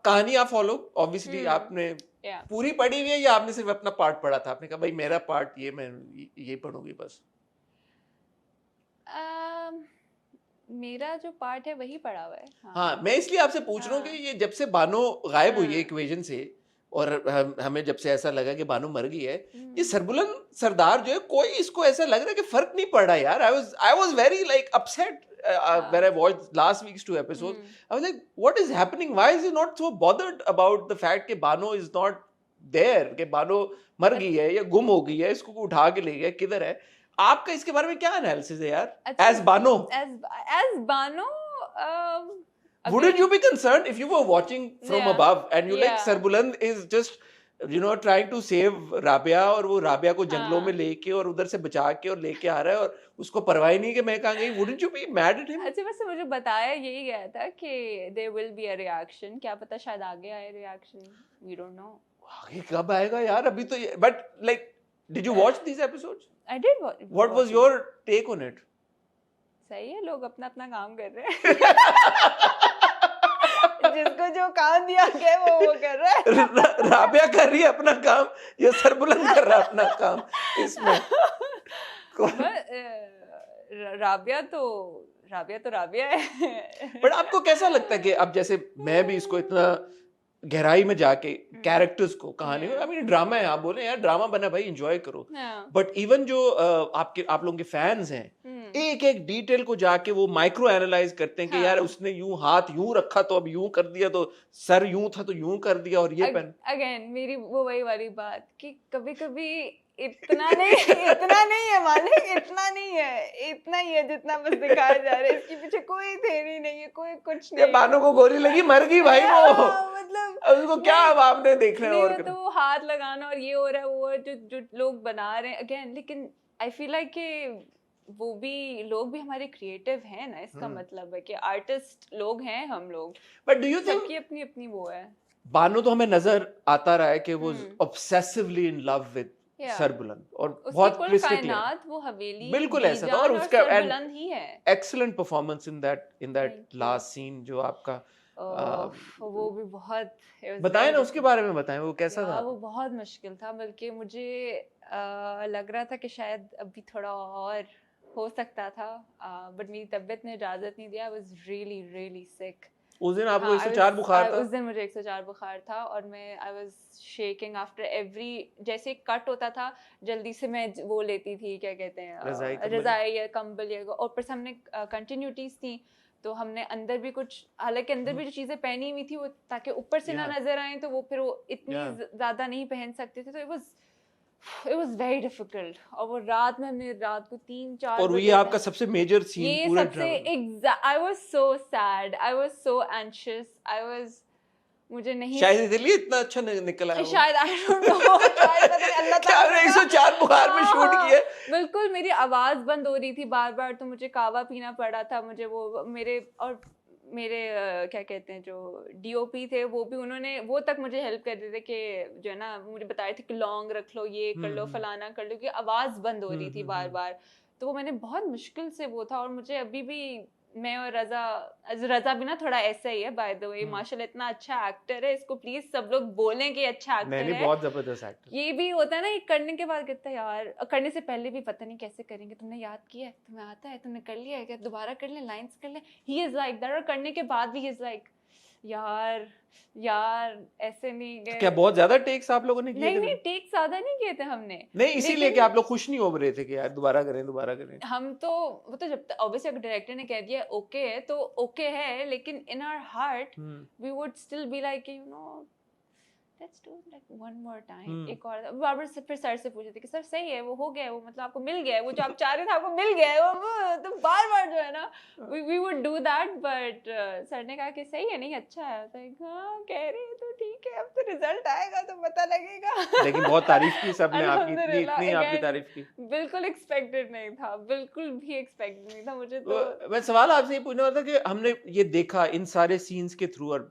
कहानी आप follow obviously आपने पूरी पढ़ी हुई है या आपने सिर्फ अपना पार्ट पढ़ा था? आपने कहा भाई मेरा पार्ट ये, मैं ये पढ़ूंगी बस? मेरा जो पार्ट है वही पढ़ा हुआ है। हाँ, मैं इसलिए आपसे पूछ रहा हूँ कि ये जब से बानो गायब हुई है इक्वेशन से और हमें जब से ऐसा लगा कि बानो मर गई है, ये सरबुलंद सरदार जो है, कोई इसको ऐसा लग रहा है कि फर्क नहीं पड़ रहा यार. I was very like upset when I watched last week's 2 episodes. I was like, what is happening? Why is he not so bothered about the fact कि बानो is not there, कि बानो मर गई है या गुम हो गई है, इसको उठा के ले गया, किधर है? आपका इसके बारे में क्या एनालिसिस है यार? As Bano, as Bano, wouldn't you be concerned if you were watching from above and you like Sarbuland is just trying to save Rabia और वो Rabia को जंगलों में लेके और उधर से बचा के और लेके आ रहा है और उसको परवाह नहीं कि मैं कहाँ गई? Wouldn't you be mad at him? अच्छा, वैसे मुझे बताया यही गया था कि there will be a reaction. क्या पता शायद आगे आए reaction. We don't know. आगे कब आएगा यार? अभी तो but like did you watch these episodes? I did watch. What was your take on it? सही है, लोग अपना अपना काम कर रहे हैं। जिसको जो काम दिया गया वो कर रहा है। राबिया कर रही है अपना काम या सरबुलंद कर रहा है अपना काम इसमें? राबिया तो राबिया है। बट आपको कैसा लगता है कि अब जैसे मैं भी इसको इतना गहराई में जाके कैरेक्टर्स को, कहानी को, आई मीन ड्रामा है, आप बोले यार ड्रामा बना भाई, एंजॉय करो, बट इवन जो आप लोगों के फैंस हैं, एक एक डिटेल को जाके वो माइक्रो एनालाइज करते हैं कि यार उसने यूं हाथ यूं रखा तो अब यूं कर दिया, तो सर यूं था तो यूं कर दिया, और ये पेन अगेन मेरी वो वही वाली बात कि कभी कभी इतना नहीं है मालिक, इतना ही है जितना बस दिखाया जा रहा है। इसके पीछे कोई थ्योरी नहीं है, कोई कुछ नहीं। बानो को गोली लगी, मर गई भाई वो, मतलब अब उसको क्या अब आपने देखना है? और तो वो हाथ लगाना और ये हो रहा है वो जो लोग बना रहे हैं अगेन, लेकिन आई फील लाइक कि वो भी लोग भी हमारे क्रिएटिव हैं ना, इसका मतलब है कि आर्टिस्ट लोग हैं हम लोग। बट डू यू थिंक सबकी अपनी अपनी वो है? बानो तो हमें नजर आता रहा है कि वो obsessively in love with Sarbuland और बहुत कायनात वो हवेली बिल्कुल ऐसा था, और उसका सरबुलंद ही है। Excellent performance in that last scene जो आपका वो भी बहुत, बताएं ना उसके बारे में, बताएं वो कैसा था? वो बहुत मुश्किल था, बल्कि मुझे लग रहा था कि शायद अभी थोड़ा और हो सकता था, बट मेरी तबीयत ने इजाजत नहीं दिया। आई वाज रियली रियली सिक। उस दिन आपको 104 बुखार था? उस दिन मुझे 104 बुखार था और मैं I was shaking after every, जैसे कट होता था जल्दी से मैं वो लेती थी, क्या कहते हैं, रजाई या कंबल या, और पर हमने कंटिन्यूटीज थी तो हमने अंदर भी कुछ, हालांकि अंदर भी जो चीजें पहनी हुई थी वो ताकि ऊपर से ना नजर आए, तो वो फिर वो इतनी ज्यादा नहीं पहन सकते थे, तो it was very difficult। और वो रात में हमने रात को 3-4 और ये आपका सबसे मेजर सीन पूरे drama. I was so sad, I was so anxious, मुझे नहीं, शायद इसलिए इतना अच्छा निकला है शायद, I don't know, शायद पता नहीं अल्लाह ताला 104 बुखार में शूट किया। बिल्कुल मेरी आवाज बंद हो रही थी बार बार, तो मुझे कावा पीना पड़ा था, मुझे वो मेरे क्या कहते हैं जो डीओपी थे वो भी, उन्होंने वो तक मुझे हेल्प कर रहे थे कि जो है ना, मुझे बता रहे थे कि लौंग रख लो, ये कर लो, फलाना कर लो, कि आवाज़ बंद हो रही थी बार बार, तो वो मैंने बहुत मुश्किल से वो था। और मुझे अभी भी, मैं और रजा भी ना थोड़ा ऐसा ही है बाय द वे, माशाल्लाह इतना अच्छा एक्टर है, इसको प्लीज सब लोग बोलें कि अच्छा एक्टर है, बहुत जबरदस्त एक्टर। ये भी होता है ना, ये करने के बाद कहता है यार, करने से पहले भी पता नहीं कैसे करेंगे, तुमने याद किया है, तुम्हें आता है, तुमने कर लिया है क्या, दोबारा कर ले, लाइंस कर ले, ही इज लाइक दैट। और करने के बाद भी ही इज लाइक यार ऐसे नहीं गए। क्या बहुत ज्यादा टेक्स आप लोगों ने किए? नहीं टेक्स ज्यादा नहीं किए थे हमने, नहीं इसीलिए कि आप लोग खुश नहीं हो रहे थे कि यार दोबारा करें। हम तो वो तो जब ऑब्वियसली अगर डायरेक्टर ने कह दिया ओके है तो ओके है, लेकिन in our heart we would still be like you know let's do like one more time. एक और बार से फिर सर से पूछे थे कि सर सही है, वो हो गया, वो मतलब आपको मिल गया है, वो जो आप चाह रहे थे आपको मिल गया है, वो तो बार जो है ना we would do that, but sir ने कहा कि सही है, नहीं अच्छा है, तो हाँ कह रही है तो ठीक है, अब तो रिजल्ट आएगा तो पता लगेगा। लेकिन बहुत तारीफ की सबने आपकी, इतनी आपकी तारीफ की, बिल्कुल एक्सपेक्टेड नहीं था, बिल्कुल भी एक्सपेक्टेड नहीं था मुझे। तो मैं सवाल आपसे ये पूछना था कि हमने ये देखा इन सारे सीन्स के थ्रू और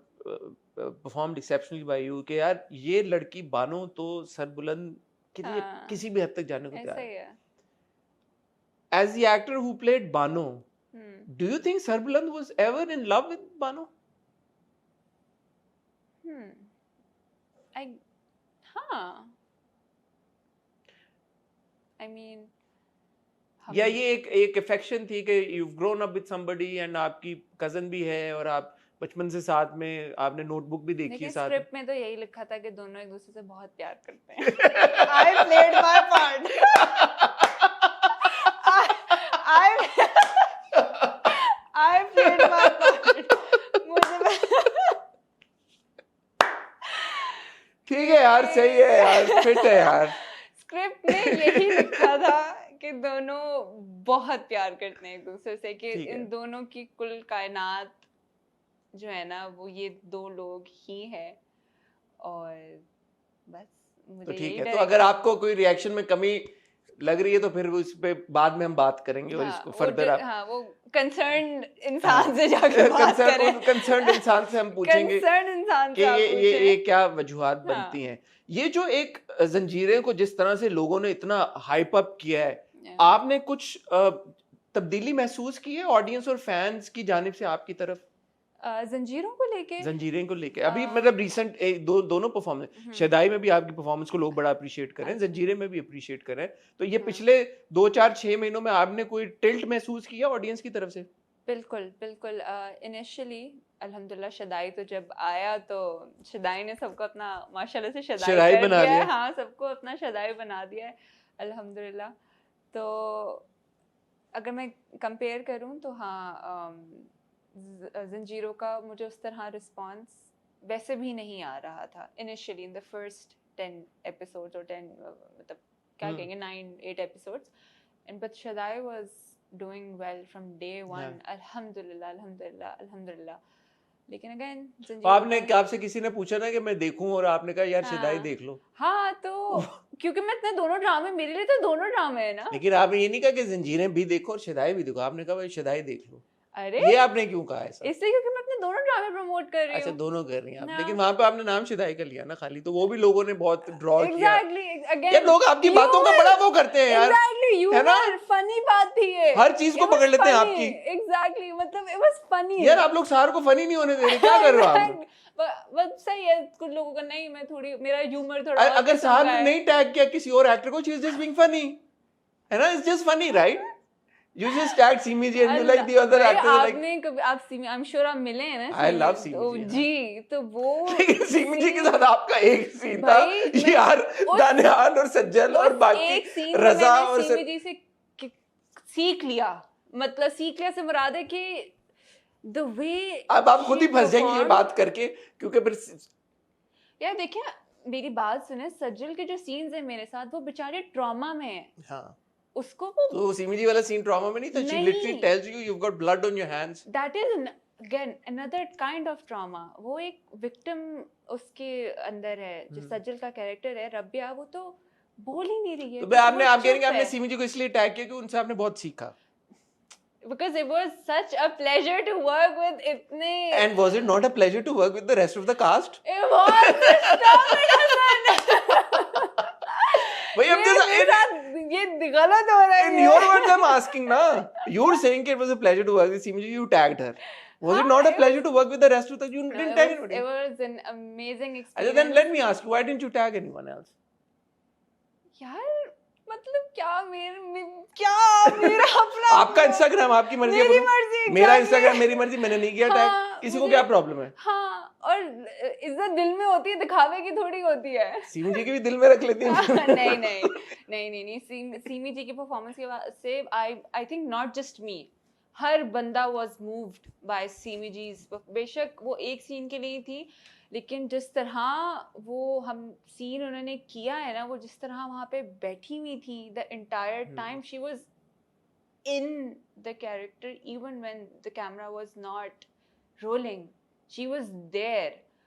परफॉर्म्ड एक्सेप्शनली बाय यू कि यार ये लड़की बानो तो सरबुलंद के लिए किसी भी हद तक जाने को तैयार है। As the actor who played Bano, do you think Sarbuland was ever in love with Bano? I हाँ I mean या ये एक अफेक्शन थी कि you grown up with somebody and आपकी कजन भी है और आप बचपन से साथ में, आपने नोटबुक भी देखी है देखिए साथ में। स्क्रिप्ट में तो यही लिखा था कि दोनों एक दूसरे से बहुत प्यार करते हैं। I played my part. I played my part. मुझे ठीक है यार, सही है यार, फिट है यार। स्क्रिप्ट में यही लिखा था कि दोनों बहुत प्यार करते हैं एक दूसरे से, कि ठीक है। इन दोनों की कुल कायनात जो है ना वो ये दो लोग ही है। और बस मुझे तो ठीक यही है, डर तो है अगर कि- आपको कोई रिएक्शन में कमी लग रही है तो फिर उस पे बाद में हम बात करेंगे और हाँ, इसको वो फर्दर आप हाँ वो कंसर्न इंसान से जाके बात करें। कंसर्न इंसान से हम पूछेंगे कंसर्न इंसान कि से आप ये पूछें। क्या वजूहात हाँ। बनती हैं। ये जो एक जंजीरें को जिस तरह से लोगों ने इतना हाइप अप किया है, Yeah. आपने कुछ तब्दीली महसूस की है ऑडियंस और फैंस की जानिब से आपकी तरफ जंजीरों को लेके जंजीरें को लेके? अभी मतलब रिसेंट दोनों परफॉर्मेंस, शदाई में भी आपकी परफॉर्मेंस को लोग बड़ा अप्रिशिएट कर रहे हैं, जंजीरें में भी अप्रिशिएट कर रहे हैं, तो ये पिछले 2-4-6 महीनों में आपने कोई टिल्ट महसूस किया ऑडियंस की तरफ से? बिल्कुल बिल्कुल। इनिशियली अल्हम्दुलिल्लाह शदाई तो जब आया तो शदाई ने सबको अपना माशाल्लाह से शदाई शदाई कर बना दिया है। दिया। हाँ, सबको अपना शदाई बना दिया है अल्हम्दुलिल्लाह। तो अगर मैं कंपेयर करूँ तो हाँ, जंजीरों का मुझे उस तरह रिस्पांस वैसे भी नहीं आ रहा था initially in the first 10 episodes, और 10 मतलब क्या कहेंगे 9-8 episodes, and but Shaddai was doing well from day one. अल्हम्दुलिल्लाह अल्हम्दुलिल्लाह अल्हम्दुलिल्लाह। लेकिन अगेन तो आपने आपसे किसी ने पूछा ना कि मैं देखूं और आपने कहा यार शदाई देख लो? हाँ, तो क्योंकि मैं इतने दोनों ड्रामे, मेरे लिए तो दोनों ड्रामे है ना। लेकिन आपने ये नहीं कहा कि जंजीरें भी देखो और शदाई भी देखो, आपने कहा भाई शदाई देख लो। अरे ये आपने क्यों कहा ऐसा? इसलिए क्योंकि मैं अपने दोनों ड्रामे प्रमोट कर रही अच्छा, हूँ। दोनों कर रही हैं आप, हाँ। लेकिन वहां पे आपने नाम शदाई का लिया ना खाली, तो वो भी लोगों ने बहुत ड्रॉ किया। एग्जैक्टली अगेन यार लोग आपकी बातों का बड़ा वो करते हैं यार, एग्जैक्टली है ना? फनी बात थी ये, हर चीज को पकड़ लेते हैं आपकी। एग्जैक्टली मतलब इट वाज फनी यार आप लोग सार को फनी नहीं होने दे रहे, क्या कर रहे हो आप लोग? बस सही है, कुछ लोगों का नहीं, मैं थोड़ी, मेरा ह्यूमर थोड़ा और अगर किस्म सार का ने है। नहीं टैग किया किसी और एक्टर को, she is just being funny, है ना? It's just funny, right? You just tagged Simi ji and you like the other actors like. आपने कभी आप सीमी, I'm sure आप मिले हैं ना I सीमी, love Simi तो ji, हाँ। जी तो वो लेकिन सिमी जी के साथ आपका एक सीन था भाई, यार, दानियाल और सज्जल और उस बाकी एक सीन रजा मैंने और सीमी जी से सीख लिया, मतलब सीख लिया से मुराद है कि the way अब आप खुद ही she फंस जाएंगे ये performed- बात करके, क्योंकि फिर यार देखिए मेरी बात सुने, सज्जल के जो सीन्स हैं मेरे साथ वो बेचारे ट्रॉमा में है, हाँ, उसको वो तो सिमी जी वाला सीन ट्रॉमा में नहीं था? She नहीं। literally tells you you've got blood on your hands. that is again another kind of trauma। वो एक विक्टिम उसके अंदर है, जो सज्जल का कैरेक्टर है रबिया, वो तो बोल ही नहीं रही है। तो भाई आपने, वो आप कह रहे हैं कि चुप आपने है। सिमी जी को इसलिए टैग किया कि उनसे आपने बहुत सीखा, Because it was such a pleasure to work with इतने and was it not a pleasure to work with the rest of the cast? it was stop it Hasan। भाई अब ये मेरे साथ ये गलत हो रहा है in your words I'm asking ना, you're saying it was a pleasure to work with Simi ji, you tagged her, was it not a pleasure to work with the rest of the, you didn't tag anybody? it was an amazing अच्छा, experience। then let me ask you, why didn't you tag anyone else? यार मतलब क्या क्या मेरा अपना आपका Instagram आपकी मर्जी है, मेरी बोलो। मर्जी, मेरा exactly। इंस्टाग्राम मेरी मर्जी, मैंने नहीं किया टैग, हाँ, किसी को मुझे- क्या प्रॉब्लम है? हाँ, और इज्जत दिल में होती है, दिखावे की थोड़ी होती है। सिमी जी की भी दिल में रख लेती नहीं हूँ। नहीं नहीं नहीं नहीं सीमी जी की परफॉर्मेंस के बाद से आई थिंक नॉट जस्ट मी, हर बंदा वाज मूव्ड बाय सीमी जी। बेशक वो एक सीन के लिए थी, लेकिन जिस तरह वो हम सीन उन्होंने किया है ना, वो जिस तरह वहाँ पे बैठी हुई थी the entire time, she was in the character even when the camera was not rolling, she was there.